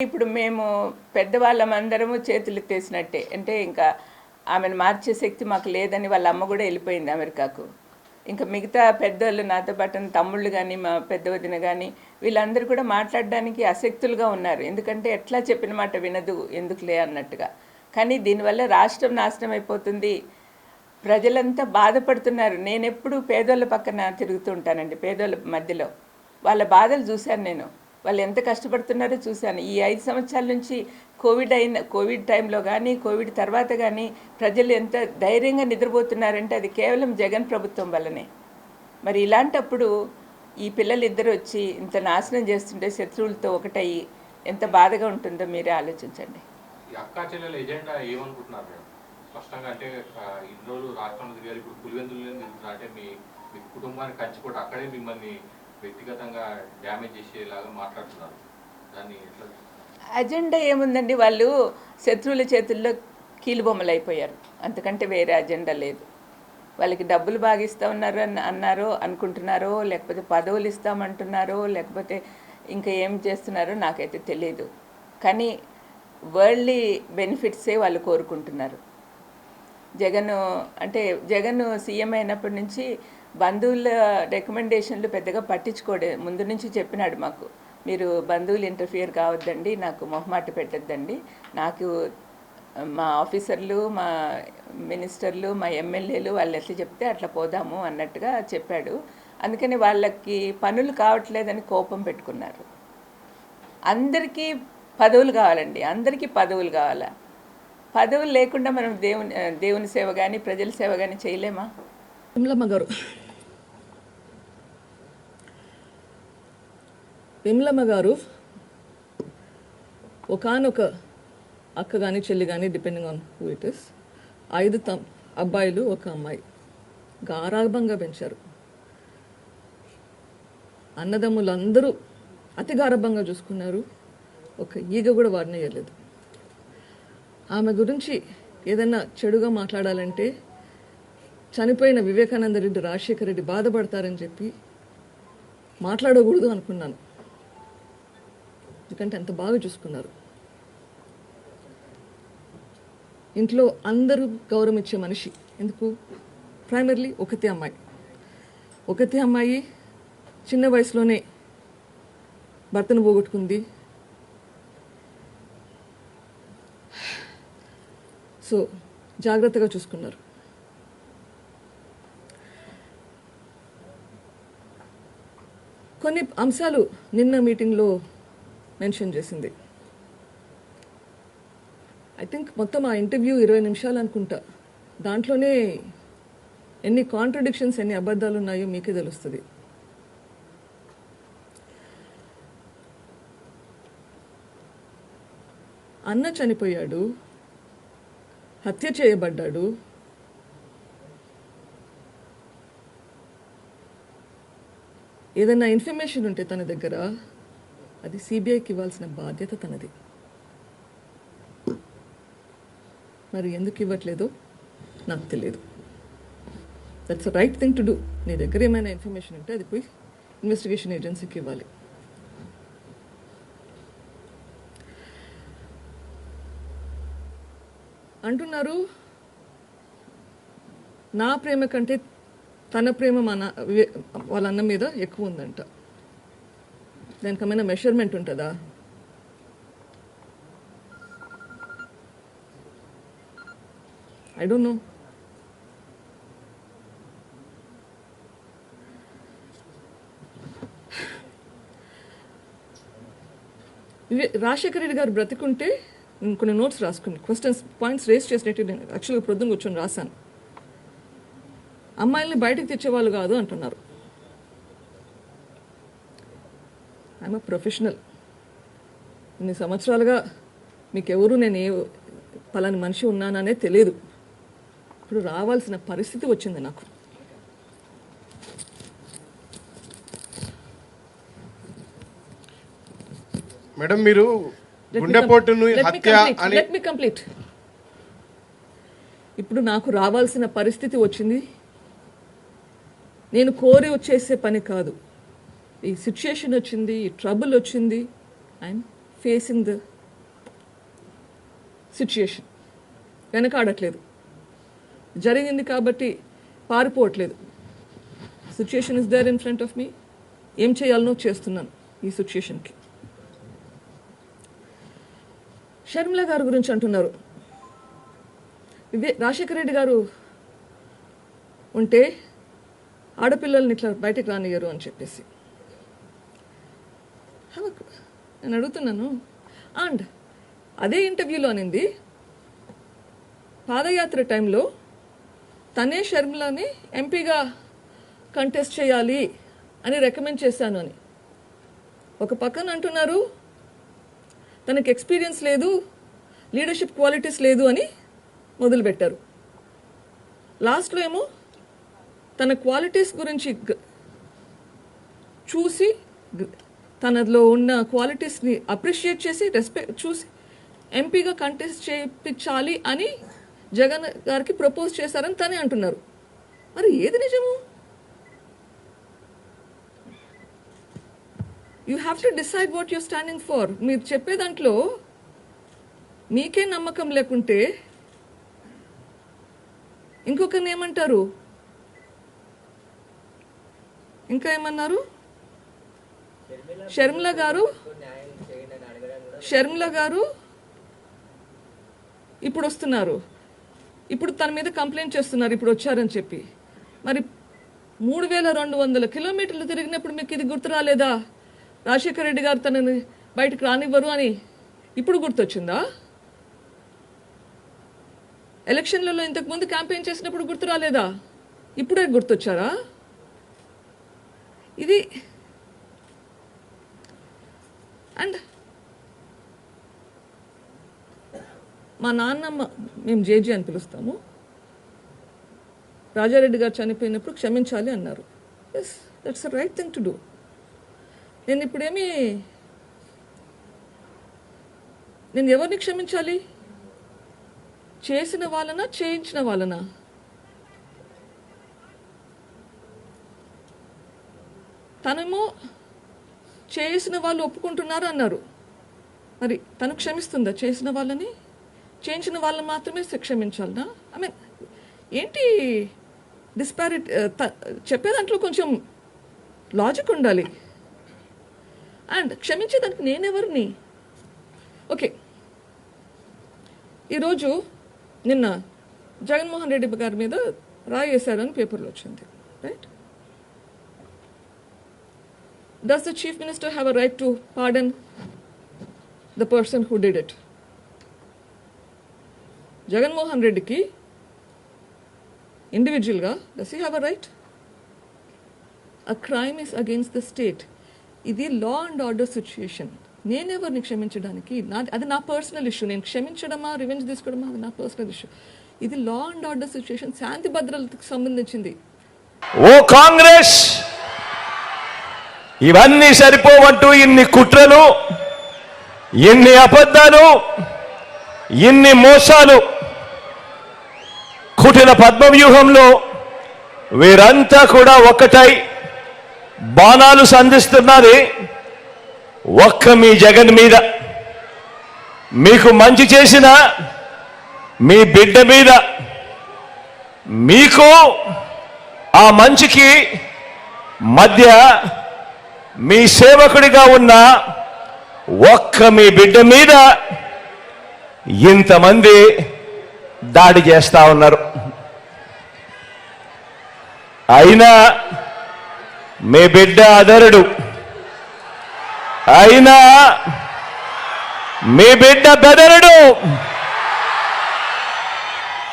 ఇప్పుడు మేము పెద్దవాళ్ళమందరము చేతులు ఎత్తేసినట్టే. అంటే ఇంకా ఆమెను మార్చే శక్తి మాకు లేదని వాళ్ళ అమ్మ కూడా వెళ్ళిపోయింది అమెరికాకు. ఇంకా మిగతా పెద్దోళ్ళు నాతో పాటు తమ్ముళ్ళు కానీ మా పెద్ద వదిన కానీ వీళ్ళందరూ కూడా మాట్లాడడానికి అశక్తులుగా ఉన్నారు. ఎందుకంటే ఎట్లా చెప్పిన మాట వినదు ఎందుకులే అన్నట్టుగా. కానీ దీనివల్ల రాష్ట్రం నాశనం అయిపోతుంది, ప్రజలంతా బాధపడుతున్నారు. నేను ఎప్పుడు పేదోళ్ళ పక్కన తిరుగుతూ ఉంటానండి, పేదోళ్ళ మధ్యలో వాళ్ళ బాధలు చూశాను. నేను వాళ్ళు ఎంత కష్టపడుతున్నారో చూశాను. ఈ 5 సంవత్సరాల నుంచి కోవిడ్ టైంలో కానీ కోవిడ్ తర్వాత కానీ ప్రజలు ఎంత ధైర్యంగా నిద్రపోతున్నారంటే అది కేవలం జగన్ ప్రభుత్వం వల్లనే. మరి ఇలాంటప్పుడు ఈ పిల్లలిద్దరు వచ్చి ఇంత నాశనం చేస్తుంటే శత్రువులతో ఒకటయ్యి ఎంత బాధగా ఉంటుందో మీరే ఆలోచించండి. అక్కా చెల్లెల ఎజెండా ఏమనుకుంటున్నారు మేడం? స్పష్టంగా అంటే ఇన్ని రోజులు రాష్ట్రంలో తిరిగారు, ఇప్పుడు పులివెందులు తిరుగుతున్నారు అంటే మీ కుటుంబానికి కంచిపోటు అక్కడే మిమ్మల్ని వ్యక్తిగతంగా డ్యామేజ్ చేసేలాగా మాట్లాడుతున్నారు. దాన్ని ఎట్లా? అజెండా ఏముందండి, వాళ్ళు శత్రువుల చేతుల్లో కీలుబొమ్మలు అయిపోయారు, అంతకంటే వేరే అజెండా లేదు. వాళ్ళకి డబ్బులు బాగా ఇస్తా ఉన్నారు అన్నారో అనుకుంటున్నారో, లేకపోతే పదవులు ఇస్తామంటున్నారో, లేకపోతే ఇంకా ఏం చేస్తున్నారో నాకైతే తెలియదు. కానీ వరల్డ్లీ బెనిఫిట్సే వాళ్ళు కోరుకుంటున్నారు. జగన్ సీఎం అయినప్పటి నుంచి బంధువుల రికమెండేషన్లు పెద్దగా పట్టించుకోడే. ముందు నుంచి చెప్పినాడు మాకు, మీరు బంధువులు ఇంటర్ఫియర్ కావద్దండి, నాకు మొహమాట పెట్టద్దండి, నాకు మా ఆఫీసర్లు, మా మినిస్టర్లు, మా ఎమ్మెల్యేలు వాళ్ళు ఎట్లా చెప్తే అట్లా పోదాము అన్నట్టుగా చెప్పాడు. అందుకని వాళ్ళకి పనులు కావట్లేదని కోపం పెట్టుకున్నారు. అందరికీ పదవులు కావాలండి, అందరికీ పదవులు కావాలా? పదవులు లేకుండా మనం దేవుని సేవ కానీ ప్రజల సేవ కానీ చేయలేమా? విమలమ్మ గారు ఒకానొక అక్క కానీ చెల్లి కానీ depending on who it is 5 అబ్బాయిలు 1 అమ్మాయి గారాభంగా పెంచారు. అన్నదమ్ములందరూ అతి గారాభంగా చూసుకున్నారు. ఒక ఈగ కూడా వాడినేయలేదు. ఆమె గురించి ఏదన్నా చెడుగా మాట్లాడాలంటే చనిపోయిన వివేకానంద రెడ్డి, రాజశేఖర రెడ్డి బాధపడతారని చెప్పి మాట్లాడకూడదు అనుకున్నాను. ఎందుకంటే అంత బాగా చూసుకున్నారు. ఇంట్లో అందరూ గౌరవం ఇచ్చే మనిషి. ఎందుకు? ప్రైమర్లీ ఒకతే అమ్మాయి చిన్న వయసులోనే భర్తను పోగొట్టుకుంది. సో జాగ్రత్తగా చూసుకున్నారు. కొన్ని అంశాలు నిన్న మీటింగ్లో మెన్షన్ చేసింది. ఐ థింక్ మొత్తం ఆ ఇంటర్వ్యూ 20 నిమిషాలు అనుకుంటా. దాంట్లోనే ఎన్ని కాంట్రడిక్షన్స్, ఎన్ని అబద్ధాలు ఉన్నాయో మీకే తెలుస్తుంది. అన్న చనిపోయాడు, హత్య చేయబడ్డాడు, ఏదైనా ఇన్ఫర్మేషన్ ఉంటే తన దగ్గర అది సిబిఐకి ఇవ్వాల్సిన బాధ్యత తనది. మరి ఎందుకు ఇవ్వట్లేదో నాకు తెలియదు. That's right thing to do. నీ దగ్గర ఏమైనా ఇన్ఫర్మేషన్ ఉంటే అది పోయి ఇన్వెస్టిగేషన్ ఏజెన్సీకి ఇవ్వాలి. అంటున్నారు నా ప్రేమ కంటే తన ప్రేమ వాళ్ళ అన్న మీద ఎక్కువ ఉందంట. దానికి ఏమైనా మెషర్మెంట్ ఉంటుందా? I don't know. Rajasekhara Reddy గారు బ్రతికుంటే కొన్ని నోట్స్ రాసుకుని పాయింట్స్ రేస్ చేసినట్టు నేను యాక్చువల్గా ప్రొద్దున కూర్చొని రాశాను. అమ్మాయిల్ని బయటకు తెచ్చేవాళ్ళు కాదు అంటున్నారు. I'm a professional. ఇన్ని సంవత్సరాలుగా మీకెవరు నేను పలాని మనిషి ఉన్నాననే తెలియదు. ఇప్పుడు రావాల్సిన పరిస్థితి వచ్చింది నాకు. మేడం, మీరు గుండెపోటును హత్య అని లెట్ మీ కంప్లీట్. ఇప్పుడు నాకు రావాల్సిన పరిస్థితి వచ్చింది. నేను కోరి వచ్చేసే పని కాదు. ఈ సిచ్యుయేషన్ వచ్చింది, ఈ ట్రబుల్ వచ్చింది. I'm facing the situation. వెనకాడట్లేదు. జరిగింది కాబట్టి పారిపోవట్లేదు. Situation is there in front of me. ఏం చేయాలనో చేస్తున్నాను ఈ సిచ్యుయేషన్కి. షర్మిల గారి గురించి అంటున్నారు. రాజశేఖర రెడ్డి గారు ఉంటే ఆడపిల్లల్ని ఇట్లా బయటకు రానియ్యరు అని చెప్పేసి నేను అడుగుతున్నాను. అండ్ అదే ఇంటర్వ్యూలో అనింది పాదయాత్ర టైంలో తనే షర్మిలని ఎంపీగా కంటెస్ట్ చేయాలి అని రికమెండ్ చేశాను అని. ఒక పక్కన అంటున్నారు తనకి ఎక్స్పీరియన్స్ లేదు, లీడర్షిప్ క్వాలిటీస్ లేదు అని మొదలుపెట్టారు. లాస్ట్లో ఏమో తన క్వాలిటీస్ గురించి చూసి తనలో ఉన్న క్వాలిటీస్ని అప్రిషియేట్ చేసి రెస్పెక్ట్ చూసి ఎంపీగా కంటెస్ట్ చేయించాలి అని జగన్ గారికి ప్రపోజ్ చేశారని తనే అంటున్నారు. మరి ఏది నిజము? You have to decide what you're standing for. మీరు చెప్పే దాంట్లో మీకే నమ్మకం లేకుంటే ఇంకొకరిని ఏమంటారు? ఇంకా ఏమన్నారు? షర్మిల గారు ఇప్పుడు వస్తున్నారు, ఇప్పుడు తన మీద కంప్లైంట్ చేస్తున్నారు ఇప్పుడు వచ్చారని చెప్పి. మరి 3200 కిలోమీటర్లు తిరిగినప్పుడు మీకు ఇది గుర్తు రాలేదా? రాజశేఖర రెడ్డి గారు తనని బయటకు రానివ్వరు అని ఇప్పుడు గుర్తొచ్చిందా? ఎలక్షన్లలో ఇంతకుముందు క్యాంపెయిన్ చేసినప్పుడు గుర్తు రాలేదా? ఇప్పుడే గుర్తొచ్చారా? ఇది అండ్ మా నాన్నమ్మ, మేము జేజీ అని పిలుస్తాము, రాజారెడ్డి గారు చనిపోయినప్పుడు క్షమించాలి అన్నారు. Yes, that's the right thing to do. నేను ఎవరిని క్షమించాలి? చేసిన వాళ్ళనా చేయించిన వాళ్ళనా? తనేమో చేసిన వాళ్ళు ఒప్పుకుంటున్నారు అన్నారు. మరి తను క్షమిస్తుందా చేసిన వాళ్ళని? చేయించిన వాళ్ళని మాత్రమే క్షమించాలనా? ఐ మీన్ ఏంటి డిస్పారిటీ? చెప్పే దాంట్లో కొంచెం లాజిక్ ఉండాలి. అండ్ క్షమించేదానికి నేనెవరిని? ఓకే, ఈరోజు నిన్న జగన్మోహన్ రెడ్డి గారి మీద రాయి వేశారని పేపర్లో వచ్చింది, right? Does the Chief Minister have a right to pardon the person who did it? Jaganmohan Reddy ki individual ga does he have a right? A crime is against the state. Idi law and order situation. నేను ఎవరిని క్షమించడానికి? అది నా personal issue. నేను క్షమించడమా revenge తీసుకోవడమా అది నా personal issue. ఇది law and order situation, శాంతి భద్రతకు సంబంధించింది. ఓ కాంగ్రెస్, ఇవన్నీ సరిపోవంటూ ఇన్ని కుట్రలు, ఇన్ని అబద్ధాలు, ఇన్ని మోసాలు, కుటిల పద్మవ్యూహంలో వీరంతా కూడా ఒక్కటై బాణాలు సంధిస్తున్నది ఒక్క మీ జగన్ మీద. మీకు మంచి చేసిన మీ బిడ్డ మీద, మీకు ఆ మంచికి మధ్య మీ సేవకుడిగా ఉన్న ఒక్క మీ బిడ్డ మీద ఇంతమంది దాడి చేస్తా ఉన్నారు. అయినా మీ బిడ్డ అదరుడు, అయినా మీ బిడ్డ బెదరుడు.